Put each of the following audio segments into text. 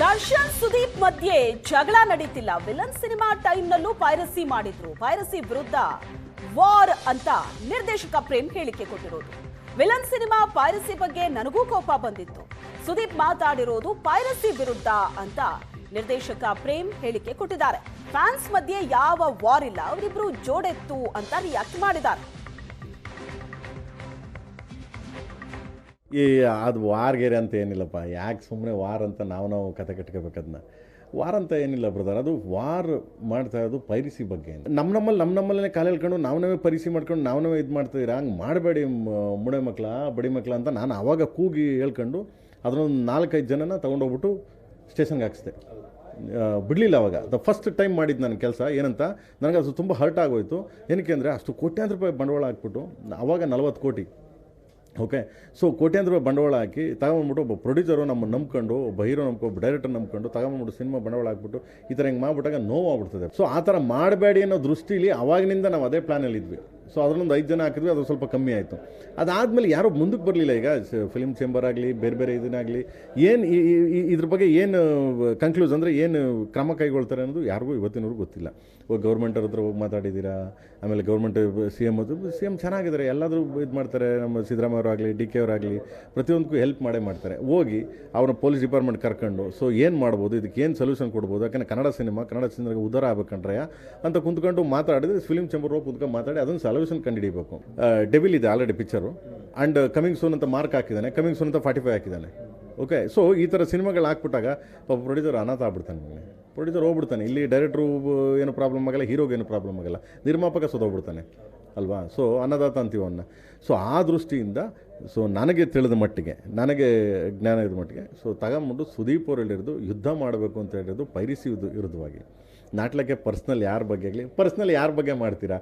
ದರ್ಶನ್ ಸುದೀಪ್ ಮಧ್ಯೆ ಜಗಳ ನಡೀತಿಲ್ಲ. Villain cinema ಟೈಮ್ನಲ್ಲೂ piracy ಮಾಡಿದ್ರು. ಪೈರಸಿ ವಿರುದ್ಧ ವಾರ್ ಅಂತ ನಿರ್ದೇಶಕ ಪ್ರೇಮ್ ಹೇಳಿಕೆ ಕೊಟ್ಟಿರೋದು. ವಿಲನ್ ಸಿನಿಮಾ ಪೈರಸಿ ಬಗ್ಗೆ ನನಗೂ ಕೋಪ ಬಂದಿತ್ತು. ಸುದೀಪ್ ಮಾತಾಡಿರೋದು ಪೈರಸಿ ವಿರುದ್ಧ ಅಂತ ನಿರ್ದೇಶಕ ಪ್ರೇಮ್ ಹೇಳಿಕೆ ಕೊಟ್ಟಿದ್ದಾರೆ. ಫ್ಯಾನ್ಸ್ ಮಧ್ಯೆ ಯಾವ ವಾರ್ ಇಲ್ಲ, ಅವರಿಬ್ರು ಜೋಡೆತ್ತು ಅಂತ ರಿಯಾಕ್ಟ್ ಮಾಡಿದ್ದಾರೆ. ಅದು ವಾರ್ಗೆರೆ ಅಂತ ಏನಿಲ್ಲಪ್ಪ, ಯಾಕೆ ಸುಮ್ಮನೆ ವಾರ್ ಅಂತ ನಾವು ಕತೆ ಕಟ್ಕೋಬೇಕದನ್ನ. ವಾರ್ ಅಂತ ಏನಿಲ್ಲ ಬ್ರದರ್, ಅದು ವಾರ್ ಮಾಡ್ತಾ ಇರೋದು ಪೈರಿಸಿ ಬಗ್ಗೆ. ನಮ್ಮಲ್ಲೇ ಕಾಲು ಹೇಳ್ಕೊಂಡು ನಾವೇ ಪೈರಿಸಿ ಮಾಡ್ಕೊಂಡು ನಾವೇ ಇದು ಮಾಡ್ತಿದ್ದೀರಾ, ಹಂಗೆ ಮಾಡಬೇಡಿ ಮುಡೆ ಮಕ್ಕಳ ಬಡಿ ಮಕ್ಕಳ ಅಂತ ನಾನು ಆವಾಗ ಕೂಗಿ ಹೇಳ್ಕೊಂಡು ಅದನ್ನೊಂದು 4-5 ಜನನ ತೊಗೊಂಡೋಗ್ಬಿಟ್ಟು ಸ್ಟೇಷನ್ಗೆ ಹಾಕಿಸ್ದೆ. ಬಿಡಲಿಲ್ಲ ಅವಾಗ. ಫಸ್ಟ್ ಟೈಮ್ ಮಾಡಿದ್ದು ನನ್ನ ಕೆಲಸ ಏನಂತ ನನಗೆ ಅದು ತುಂಬ ಹರ್ಟ್ ಆಗೋಯ್ತು. ಏನಕ್ಕೆ ಅಂದರೆ ಅಷ್ಟು ಕೋಟ್ಯಾಂತರ ರೂಪಾಯಿ ಬಂಡವಾಳ ಹಾಕ್ಬಿಟ್ಟು, ಅವಾಗ 40 ಕೋಟಿ, ಓಕೆ. ಸೊ ಕೋಟ್ಯಾಂತರ ರೂಪಾಯಿ ಬಂಡವಾಳ ಹಾಕಿ ತಗೊಂಡ್ಬಿಟ್ಟು ಒಬ್ಬ ಪ್ರೊಡ್ಯೂಸರು ನಮ್ಮ ನಂಬ್ಕೊಂಡು, ಒಬ್ಬ ಹೀರೋ ನಂಬ್ಕೊಂಡು, ಒಬ್ಬ ಡೈರೆಕ್ಟರ್ ನಂಬ್ಕೊಂಡು ತಗೊಂಡ್ಬಿಟ್ಟು ಸಿನಿಮಾ ಬಂಡವಾಳ ಹಾಕ್ಬಿಟ್ಟು ಈ ಥರ ಹಿಂಗೆ ಮಾಡಿಬಿಟ್ಟಾಗ ನೋವು ಆಗ್ಬಿಡ್ತದೆ. ಸೊ ಆ ಥರ ಮಾಡಬೇಡಿ ಅನ್ನೋ ದೃಷ್ಟಿಲಿ ಅವಾಗಿನಿಂದ ನಾವು ಅದೇ ಪ್ಲ್ಯಾನಲ್ಲಿ ಇದ್ವಿ. ಸೊ ಅದರಲ್ಲೊಂದು 5 ಜನ ಹಾಕಿದ್ವಿ, ಅದು ಸ್ವಲ್ಪ ಕಮ್ಮಿ ಆಯಿತು. ಅದಾದಮೇಲೆ ಯಾರೂ ಮುಂದಕ್ಕೆ ಬರಲಿಲ್ಲ. ಈಗ ಫಿಲ್ಮ್ ಚೇಂಬರ್ ಆಗಲಿ ಬೇರೆ ಇದನ್ನಾಗಲಿ ಏನು ಇದ್ರ ಬಗ್ಗೆ ಏನು ಕನ್ಕ್ಲೂಸ್ ಅಂದರೆ ಏನು ಕ್ರಮ ಕೈಗೊಳ್ತಾರೆ ಅನ್ನೋದು ಯಾರಿಗೂ ಇವತ್ತಿನವರೆಗೂ ಗೊತ್ತಿಲ್ಲ. ಗೌರ್ಮೆಂಟ್ ಹತ್ರ ಹೋಗಿ ಮಾತಾಡಿದ್ದೀರಾ, ಆಮೇಲೆ ಗೌರ್ಮೆಂಟ್ ಸಿ ಎಮ್ ಚೆನ್ನಾಗಿದ್ದಾರೆ, ಎಲ್ಲಾದರೂ ಇದು ಮಾಡ್ತಾರೆ. ನಮ್ಮ ಸಿದ್ದರಾಮಯ್ಯ ಅವರಾಗಲಿ ಡಿ ಕೆ ಅವರಾಗಲಿ ಪ್ರತಿಯೊಂದಕ್ಕೂ ಹೆಲ್ಪ್ ಮಾಡ್ತಾರೆ. ಹೋಗಿ ಅವ್ರನ್ನ ಪೊಲೀಸ್ ಡಿಪಾರ್ಟ್ಮೆಂಟ್ ಕರ್ಕೊಂಡು ಸೊ ಏನು ಮಾಡ್ಬೋದು, ಇದಕ್ಕೆ ಏನು ಸೊಲ್ಯೂಷನ್ ಕೊಡ್ಬೋದು, ಯಾಕಂದರೆ ಕನ್ನಡ ಸಿನಿಮಾಗೆ ಉದ್ಧಾರ ಆಗ್ಬೇಕಂಡ್ರೆ ಅಂತ ಕುಂತ್ಕೊಂಡು ಮಾತಾಡಿದ್ರೆ ಫಿಲ್ಮ್ ಚೇಂಬರ್ ಹೋಗಿ ಕುಂತ್ಕೊಂಡು ಮಾತಾಡಿ ಅದನ್ನು ಸೊಲ್ಯೂಷನ್ ಕಂಡುಹಿಡಿಬೇಕು. ಡೆವಿಲ್ ಇದೆ already picture, and coming soon ಅಂತ ಮಾರ್ಕ್ ಹಾಕಿದ್ದಾನೆ, ಕಮಿಂಗ್ ಸೂನ್ ಅಂತ 45 ಹಾಕಿದ್ದಾನೆ, ಓಕೆ. ಸೊ ಈ ಥರ ಸಿನಿಮಾಗಳು ಹಾಕ್ಬಿಟ್ಟಾಗ ಪಾಪ ಪ್ರೊಡ್ಯೂಸರ್ ಅನಾಥ ಆಗ್ಬಿಡ್ತಾನೆ. ಪ್ರೊಡ್ಯೂಸರ್ ಹೋಗ್ಬಿಡ್ತಾನೆ. ಇಲ್ಲಿ ಡೈರೆಕ್ಟ್ರು ಏನು ಪ್ರಾಬ್ಲಮ್ ಆಗಲ್ಲ, ಹೀರೋಗೆ ಏನು ಪ್ರಾಬ್ಲಮ್ ಆಗಲ್ಲ, ನಿರ್ಮಾಪಕ ಸೋದೋಗ್ಬಿಡ್ತಾನೆ ಅಲ್ವಾ. ಸೊ ಅನ್ನದಾತ ಅಂತೀವನ್ನ. ಸೊ ಆ ದೃಷ್ಟಿಯಿಂದ ಸೊ ನನಗೆ ತಿಳಿದ ಮಟ್ಟಿಗೆ, ನನಗೆ ಜ್ಞಾನ ಇದ್ದ ಮಟ್ಟಿಗೆ ಸೊ ತಗೊಂಬಿಟ್ಟು ಸುದೀಪ್ ಅವರು ಹೇಳಿರೋದು ಯುದ್ಧ ಮಾಡಬೇಕು ಅಂತ ಹೇಳಿರೋದು ಪೈರಿಸಿ ವಿರುದ್ಧವಾಗಿ. ನಾಟ್ಲಕ್ಕೆ ಪರ್ಸ್ನಲ್ ಯಾರ ಬಗ್ಗೆ ಆಗಲಿ, ಪರ್ಸ್ನಲ್ ಯಾರ ಬಗ್ಗೆ ಮಾಡ್ತೀರಾ.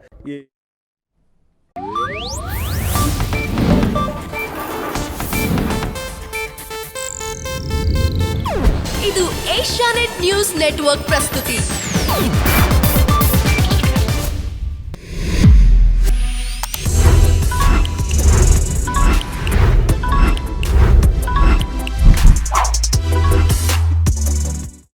ಇದು ಏಷ್ಯಾನೆಟ್ ನ್ಯೂಸ್ ನೆಟ್ವರ್ಕ್ ಪ್ರಸ್ತುತಿ.